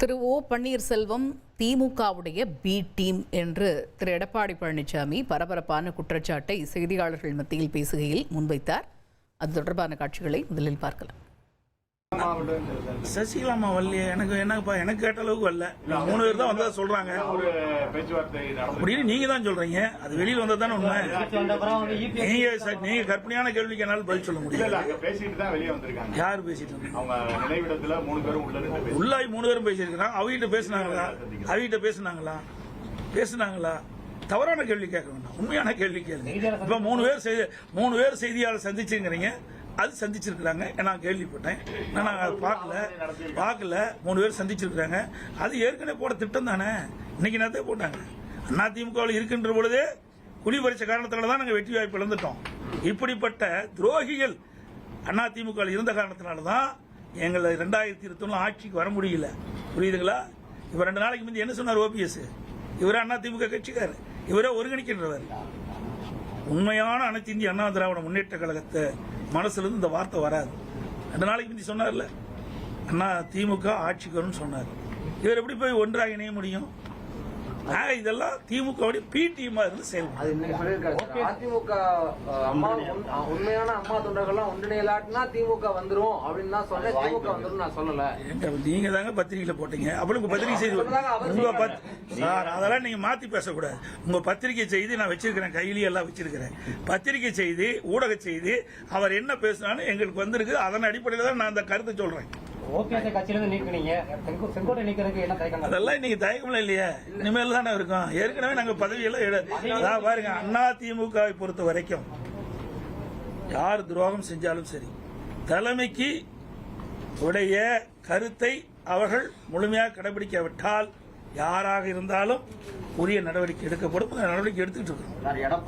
திரு ஓ பன்னீர்செல்வம் திமுகவுடைய B team என்று திரு எடப்பாடி பழனிசாமி பரபரப்பான குற்றச்சாட்டை செய்தியாளர்கள் மத்தியில் பேசுகையில் முன்வைத்தார். அது தொடர்பான காட்சிகளை முதலில் பார்க்கலாம். சசிகலா அம்மா வரலையே, எனக்கு கேட்ட அளவுக்கு வரல. 3 பேர் தான் வந்ததா சொல்றாங்க அப்படின்னு நீங்க தான் சொல்றீங்க. அது வெளியில வந்ததானே உண்மை. நீங்க கற்பனையான கேள்விக்கு என்னால பதில் சொல்ல முடியல. யாரு பேசிட்டு உள்ளாய் 3 பேரும் பேசிருக்காங்க. அவகிட்ட பேசினாங்களா? தவறான கேள்வி கேட்க வேண்டாம், உண்மையான கேள்வி கேளுங்க. இப்ப 3 பேர் செய்தியாளர் சந்திச்சுங்கிறீங்க. அது சந்திச்சிருக்கிறாங்க, நான் கேள்விப்பட்டேன். நான் பார்க்கல. 3 பேர் சந்திச்சிருக்கிறாங்க. அது ஏற்கனவே போட திட்டம் தானே. இன்னைக்கு நேரத்தை போட்டாங்க. அதிமுகவில் இருக்கின்ற பொழுதே குழி பறிச்ச காரணத்தினால தான் நாங்கள் வெற்றி வாய்ப்பு இழந்துட்டோம். இப்படிப்பட்ட துரோகிகள் அதிமுக இருந்த காரணத்தினால தான் எங்களை 2021 ஆட்சிக்கு வர முடியல. புரியுதுங்களா? இப்ப 2 நாளைக்கு முந்தைய என்ன சொன்னார் ஓபிஎஸ்? இவரே அதிமுக கட்சிக்காரர், இவரே ஒருங்கிணைக்கின்றவர். உண்மையான அனைத்து இந்திய அண்ணா திராவிட முன்னேற்ற கழகத்தை மனசுல இருந்து இந்த வார்த்தை வராது. 2 நாளைக்கு முந்தி சொன்னார்ல, அண்ணா திமுக ஆட்சிக்கு வரும்னு சொன்னார். இவர் எப்படி போய் ஒன்றாக இணைய முடியும்? இதெல்லாம் திமுக பி டீமா இருந்து செயல்படும். அதிமுக உண்மையான அம்மா தொண்டர்கள்லாம் ஒன்றிணையலாட்டினா திமுக வந்துரும் அப்படின்னு தான் சொன்னேன். திமுக வந்துரும் நான் சொல்லல. நீங்க தாங்க பத்திரிகையில போட்டீங்க. அப்படி பத்திரிகை செய்தி சார், அதெல்லாம் நீங்க மாத்தி பேசக்கூடாது. உங்க பத்திரிகை செய்தி நான் வச்சிருக்கிறேன், கையிலேயே எல்லாம் வச்சிருக்கிறேன். பத்திரிகை செய்தி, ஊடக செய்தி, அவர் என்ன பேசினாலும் எங்களுக்கு வந்திருக்கு. அதன் அடிப்படையில் தான் நான் அந்த கருத்தை சொல்றேன். அதெல்லாம் இன்னைக்கு தயக்கம்ல இல்லையா? இனிமேல் தானே இருக்கும். ஏற்கனவே நாங்க பதவியெல்லாம் பாருங்க. அண்ணா திமுக பொறுத்த வரைக்கும் யார் துரோகம் செஞ்சாலும் சரி, தலைமைக்கு உடைய கருத்தை அவர்கள் முழுமையாக கடைபிடிக்காவிட்டால் யாராக இருந்தாலும் உரிய நடவடிக்கை எடுக்கப்படும். நடவடிக்கை எடுத்துக்கிட்டு இருக்கோம்.